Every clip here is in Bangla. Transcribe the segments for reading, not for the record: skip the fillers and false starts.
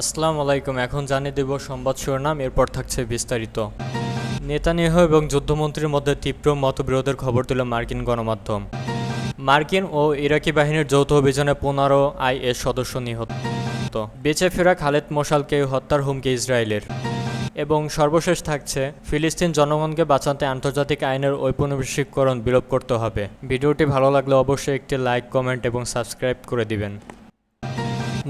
আসসালামু আলাইকুম। এখন জানিয়ে দেব সংবাদ শিরোনাম, এরপর থাকছে বিস্তারিত। নেতানিয়াহু এবং যুদ্ধমন্ত্রীর মধ্যে তীব্র মতবিরোধের খবর তুলে মার্কিন গণমাধ্যম। মার্কিন ও ইরাকি বাহিনীর যৌথ অভিযানে 15 আইএস সদস্য নিহত। বেঁচে ফেরা খালেদ মোশালকে হত্যার হুমকি ইসরায়েলের। এবং সর্বশেষ থাকছে ফিলিস্তিন জনগণকে বাঁচাতে আন্তর্জাতিক আইনের ঔপনিবেশিকরণ বিলোপ করতে হবে। ভিডিওটি ভালো লাগলে অবশ্যই একটি লাইক, কমেন্ট এবং সাবস্ক্রাইব করে দিবেন।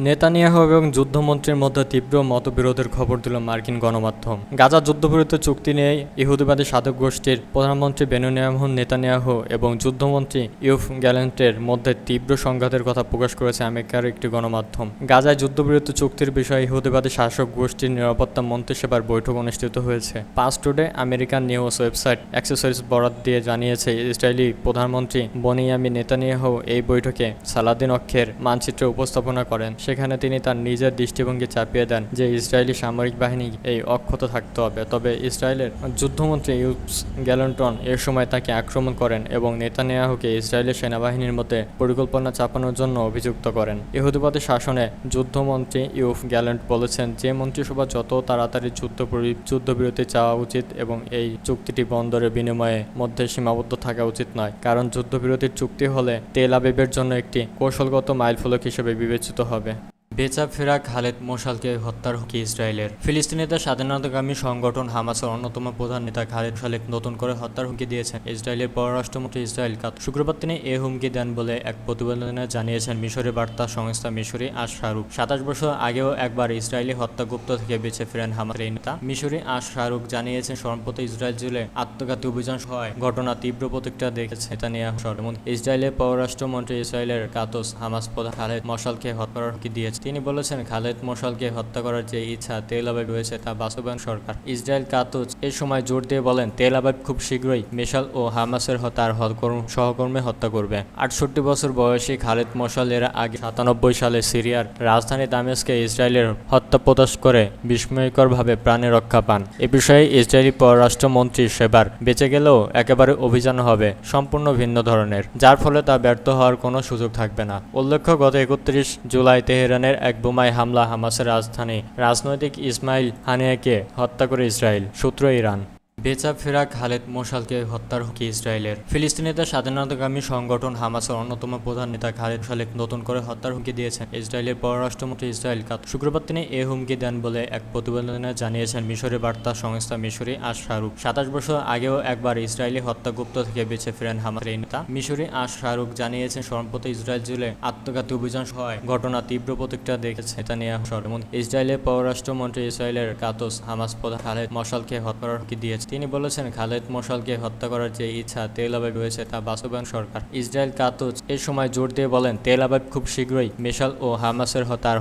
নেতানিয়াহু এবং যুদ্ধমন্ত্রীর মধ্যে তীব্র মতবিরোধের খবর দিল মার্কিন গণমাধ্যম। গাজা যুদ্ধবিরতি চুক্তি নিয়ে ইহুদিবাদী সাধক গোষ্ঠীর প্রধানমন্ত্রী বেনিয়ামিন নেতানিয়াহু এবং যুদ্ধমন্ত্রী ইয়োভ গ্যালেন্টের মধ্যে তীব্র সংঘাতের কথা প্রকাশ করেছে আমেরিকার একটি গণমাধ্যম। গাজায় যুদ্ধবিরতি চুক্তির বিষয়ে ইহুদিবাদী শাসক গোষ্ঠীর নিরাপত্তা মন্ত্রিসভার বৈঠক অনুষ্ঠিত হয়েছে। 5 today American news website accessories বরাত দিয়ে জানিয়েছে, ইসরায়েলি প্রধানমন্ত্রী বেনিয়ামিন নেতানিয়াহু এই বৈঠকে সালাদিন অক্ষের মানচিত্র উপস্থাপনা করেন। সেখানে তিনি তার নিজের দৃষ্টিভঙ্গি চাপিয়ে দেন যে ইসরায়েলি সামরিক বাহিনী এই অক্ষত থাকতে হবে। তবে ইসরায়েলের যুদ্ধমন্ত্রী ইয়োভ গ্যালেন্টন এর সময় তাকে আক্রমণ করেন এবং নেতানিয়াহুকে ইসরায়েলের সেনাবাহিনীর মধ্যে পরিকল্পনা চাপানোর জন্য অভিযুক্ত করেন। ইহুদিবাদী শাসনে যুদ্ধমন্ত্রী ইয়োভ গ্যালেন্ট বলেছেন যে মন্ত্রিসভা যত তাড়াতাড়ি যুদ্ধবিরতি চাওয়া উচিত এবং এই চুক্তিটি বন্দরের বিনিময়ে মধ্যে সীমাবদ্ধ থাকা উচিত নয়, কারণ যুদ্ধবিরতির চুক্তি হলে তেল আবিবের জন্য একটি কৌশলগত মাইলফলক হিসেবে বিবেচিত হবে। বেঁচে ফেরা খালেদ মোশালকে হত্যার হুমকি ইসরায়েলের। ফিলিস্তিনিদের স্বাধীনতাকামী সংগঠন হামাসের অন্যতম প্রধান নেতা খালেদ মোশালকে নতুন করে হত্যার হুমকি দিয়েছেন ইসরায়েলের পররাষ্ট্রমন্ত্রী ইসরায়েল কাত। শুক্রবার তিনি এই হুমকি দেন বলে এক প্রতিবেদনে জানিয়েছেন মিশরের বার্তা সংস্থা মিশরি আশ শাহরুখ। 27 বছর আগেও একবার ইসরায়েলি হত্যাগুপ্ত থেকে বেঁচে ফেরেন হামাসের এই নেতা। মিশরি আশ শাহরুখ জানিয়েছেন, সম্প্রতি ইসরায়েল জুড়ে আত্মঘাতী অভিযান হয় ঘটনা তীব্র প্রতিক্রিয়া দেখেছে নেতানিয়াহু সরকার। ইসরায়েলের পররাষ্ট্রমন্ত্রী ইসরায়েলের কাতস হামাস প্রধান খালেদ মোশালকে হত্যার হুমকি দিয়েছে। তিনি বলেছেন, খালেদ মোশালকে হত্যা করার যে ইচ্ছা তেল আবিব রয়েছে তা বাস্তবায়ন সরকার। ইসরায়েল কাতুজ এ সময় জোর দিয়ে বলেন, তেল আবিব খুব শীঘ্রই মেশাল ও হামাসের তার সহকর্মী হত্যা করবে। 68 বছর বয়সী খালেদ মোশাল এর আগে 97 সালে সিরিয়ার রাজধানী দামেস্কে ইসরায়েলের হত্যা প্রকাশ করে বিস্ময়করভাবে প্রাণে রক্ষা পান। এ বিষয়ে ইসরায়েলি পররাষ্ট্রমন্ত্রী সেবার বেঁচে গেলেও একেবারে অভিযান হবে সম্পূর্ণ ভিন্ন ধরনের, যার ফলে তা ব্যর্থ হওয়ার কোনো সুযোগ থাকবে না। উল্লেখ্য, গত 31 জুলাই তেহরানের এক বোমায় হামলা হামাসের রাজধানী রাজনৈতিক ইসমাইল হানিয়াকে হত্যা করে ইসরায়েল। সূত্র ইরান। বেঁচে ফেরা খালেদ মোশালকে হত্যার হুমকি ইসরায়েলের। ফিলিস্তিনিদের স্বাধীনতাকামী সংগঠন হামাসের অন্যতম প্রধান নেতা খালেদ মোশালকে নতুন করে হত্যার হুমকি দিয়েছেন ইসরায়েলের পররাষ্ট্রমন্ত্রী ইসরায়েল কাত। শুক্রবার তিনি এই হুমকি দেন বলে এক প্রতিবেদনে জানিয়েছেন মিশরের বার্তা সংস্থা মিশরি আশ শাহরুখ। 27 বছর আগেও একবার ইসরায়েলি হত্যাগুপ্ত থেকে বেঁচে ফেরেন হামাসের এই নেতা। মিশরি আশ শাহরুখ জানিয়েছেন, সম্প্রতি ইসরায়েল জুড়ে আত্মঘাতী অভিযান হয় ঘটনা তীব্র প্রতিক্রিয়া দেখেছে নেতানিয়াহু সরকার। ইসরায়েলের পররাষ্ট্রমন্ত্রী ইসরায়েলের কাতস হামাস প্রধান খালেদ মোশালকে হত্যার হুমকি দিয়েছে। তিনি বলেছেন, খালেদ মোশালকে হত্যা করার যে ইচ্ছা তেল আবিব রয়েছে তা বাস্তবায়ন সরকার। ইসরায়েল কাতুজ এ সময় জোর দিয়ে বলেন, তেল আবিব খুব শীঘ্রই মেশাল ও হামাসের তার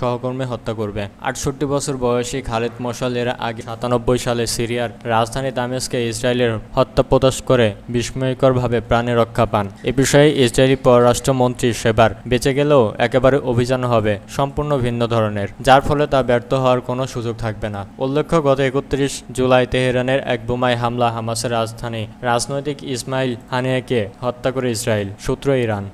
সহকর্মী হত্যা করবে। 68 বছর বয়সী খালেদ মোশাল এর আগে 97 সালে সিরিয়ার রাজধানী দামেস্কে ইসরায়েলের হত্যা প্রকাশ করে বিস্ময়করভাবে প্রাণে রক্ষা পান। এ বিষয়ে ইসরায়েলি পররাষ্ট্রমন্ত্রী সেবার বেঁচে গেলেও একেবারে অভিযান হবে সম্পূর্ণ ভিন্ন ধরনের, যার ফলে তা ব্যর্থ হওয়ার কোনো সুযোগ থাকবে না। উল্লেখ্য, গত 31 জুলাই তেহরানের এক বোমায় হামলা হামাসের রাজধানী রাজনৈতিক ইসমাইল হানিয়াকে হত্যা করে ইসরায়েল। সূত্র ইরান।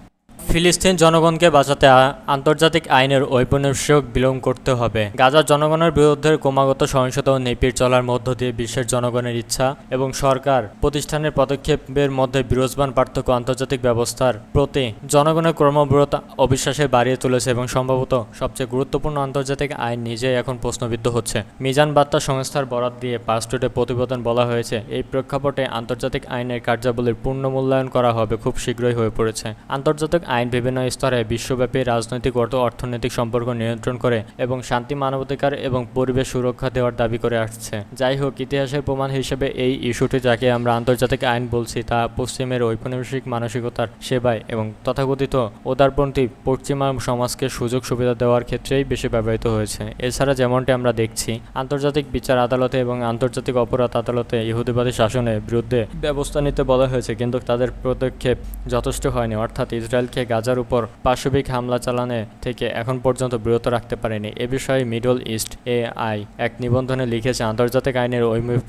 ফিলিস্তিন জনগণকে বাঁচাতে আন্তর্জাতিক আইনের ঔপনিবেশিক বিলোপ করতে হবে। গাজার জনগণের বিরুদ্ধে ক্রমাগত সহিংসতা ও নিপীড়ন চলার মধ্য দিয়ে বিশ্বের জনগণের ইচ্ছা এবং সরকার প্রতিষ্ঠানের পদক্ষেপের মধ্যে বিরাজমান পার্থক্য আন্তর্জাতিক ব্যবস্থার প্রতি জনগণের ক্রমবিরত অবিশ্বাসে বাড়িয়ে তুলেছে এবং সম্ভবত সবচেয়ে গুরুত্বপূর্ণ আন্তর্জাতিক আইন নিজেই এখন প্রশ্নবিদ্ধ হচ্ছে। মিজান বার্তা সংস্থার বরাত দিয়ে 5 টুডে প্রতিবেদন বলা হয়েছে, এই প্রেক্ষাপটে আন্তর্জাতিক আইনের কার্যাবলীর পূর্ণ মূল্যায়ন করা হবে খুব শীঘ্রই হয়ে পড়েছে। আন্তর্জাতিক আইন বিভিন্ন স্তরে বিশ্বব্যাপী রাজনৈতিক ও অর্থনৈতিক সম্পর্ক নিয়ন্ত্রণ করে এবং শান্তি, মানবাধিকার এবং পরিবেশ সুরক্ষা দেওয়ার দাবি করে আসছে। যাই হোক, ইতিহাসের প্রমাণ হিসেবে এই ইস্যুটি, যাকে আমরা আন্তর্জাতিক আইন বলছি, তা পশ্চিমের ঔপনিবেশিক মানসিকতার সেবায় এবং তথাকথিত উদারপন্থী পশ্চিমা সমাজকে সুযোগ সুবিধা দেওয়ার ক্ষেত্রেই বেশি ব্যবহৃত হয়েছে। এছাড়া যেমনটি আমরা দেখছি, আন্তর্জাতিক বিচার আদালতে এবং আন্তর্জাতিক অপরাধ আদালতে ইহুদিবাদী শাসনের বিরুদ্ধে ব্যবস্থা নিতে বলা হয়েছে, কিন্তু তাদের পদক্ষেপ যথেষ্ট হয়নি। অর্থাৎ ইসরায়েলকে গাজার উপর পাশবিক হামলা চালানো থেকে এখন পর্যন্ত বিরত রাখতে পারেনি। এ বিষয়ে মিডল ইস্ট AI এক নিবন্ধনে লিখেছে, আন্তর্জাতিক আইনের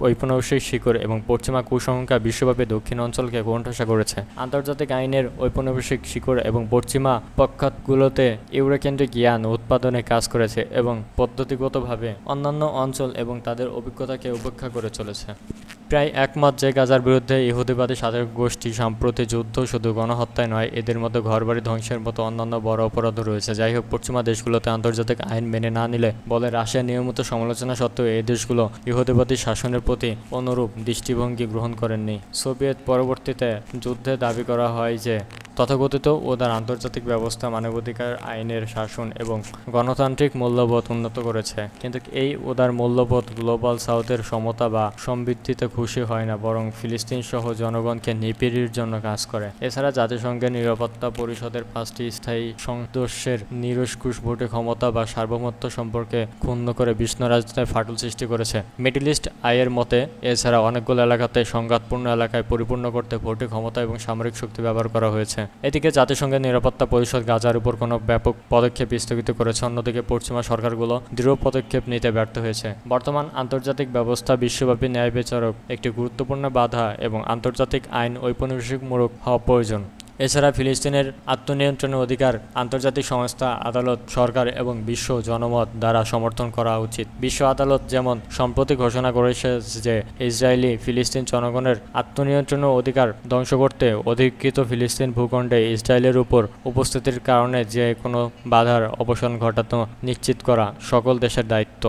ঔপনিবেশিক শিকড় এবং পশ্চিমা কুসংস্কার বিশ্বব্যাপী দক্ষিণ অঞ্চলকে কোণঠাসা করেছে। আন্তর্জাতিক আইনের ঔপনিবেশিক শিকড় এবং পশ্চিমা পশ্চাৎগুলোতে ইউরোকেন্দ্রিক জ্ঞান উৎপাদনে কাজ করেছে এবং পদ্ধতিগতভাবে অন্যান্য অঞ্চল এবং তাদের অভিজ্ঞতাকে উপেক্ষা করে চলেছে। প্রায় একমত যে গাজার বিরুদ্ধে ইহুদিবাদী শাসক গোষ্ঠী সাম্প্রতিক যুদ্ধ শুধু গণহত্যায় নয়, এদের মধ্যে ঘরবাড়ি ধ্বংসের মতো অন্যান্য বড় অপরাধও রয়েছে। যাই হোক, পশ্চিমা দেশগুলোতে আন্তর্জাতিক আইন মেনে না নিলে বলে রাশিয়ার নিয়মিত সমালোচনা সত্ত্বেও এই দেশগুলো ইহুদিবাদী শাসনের প্রতি অনুরূপ দৃষ্টিভঙ্গি গ্রহণ করেননি। সোভিয়েত পরবর্তীতে যুদ্ধে দাবি করা হয় যে তথাকথিত উদার আন্তর্জাতিক ব্যবস্থা মানবাধিকার, আইনের শাসন এবং গণতান্ত্রিক মূল্যবোধ উন্নত করেছে, কিন্তু এই উদার মূল্যবোধ গ্লোবাল সাউথের সমতা বা সমৃদ্ধিতে খুশি হয় না, বরং ফিলিস্তিন সহ জনগণকে নিপীড়ের জন্য কাজ করে। এছাড়া জাতিসংঘের নিরাপত্তা পরিষদের 5টি স্থায়ী সদস্যের নিরঙ্কুশ ভোটে ক্ষমতা বা সার্বভৌমত্ব সম্পর্কে ক্ষুণ্ণ করে বিষ্ণু রাজনীতিতে ফাটল সৃষ্টি করেছে। মিডল ইস্ট আইয়ের মতে, এছাড়া অনেকগুলো এলাকাতে সংঘাতপূর্ণ এলাকায় পরিপূর্ণ করতে ভোটে ক্ষমতা এবং সামরিক শক্তি ব্যবহার করা হয়েছে। এদিকে জাতিসংঘের নিরাপত্তা পরিষদ গাজার উপর কোনো ব্যাপক পদক্ষেপ স্থগিত করেছে, অন্যদিকে পশ্চিমা সরকারগুলো দৃঢ় পদক্ষেপ নিতে ব্যর্থ হয়েছে। বর্তমান আন্তর্জাতিক ব্যবস্থা বিশ্বব্যাপী ন্যায় বিচারক একটি গুরুত্বপূর্ণ বাধা এবং আন্তর্জাতিক আইন ঔপনিবেশিকমূলক হওয়া প্রয়োজন। এছাড়া ফিলিস্তিনের আত্মনিয়ন্ত্রণের অধিকার আন্তর্জাতিক সংস্থা, আদালত, সরকার এবং বিশ্ব জনমত দ্বারা সমর্থন করা উচিত। বিশ্ব আদালত যেমন সম্প্রতি ঘোষণা করেছে যে ইসরায়েলি ফিলিস্তিন জনগণের আত্মনিয়ন্ত্রণের অধিকার ধ্বংস করতে অধিকৃত ফিলিস্তিন ভূখণ্ডে ইসরায়েলের উপর উপস্থিতির কারণে যে কোনো বাধার অবসান ঘটানো নিশ্চিত করা সকল দেশের দায়িত্ব।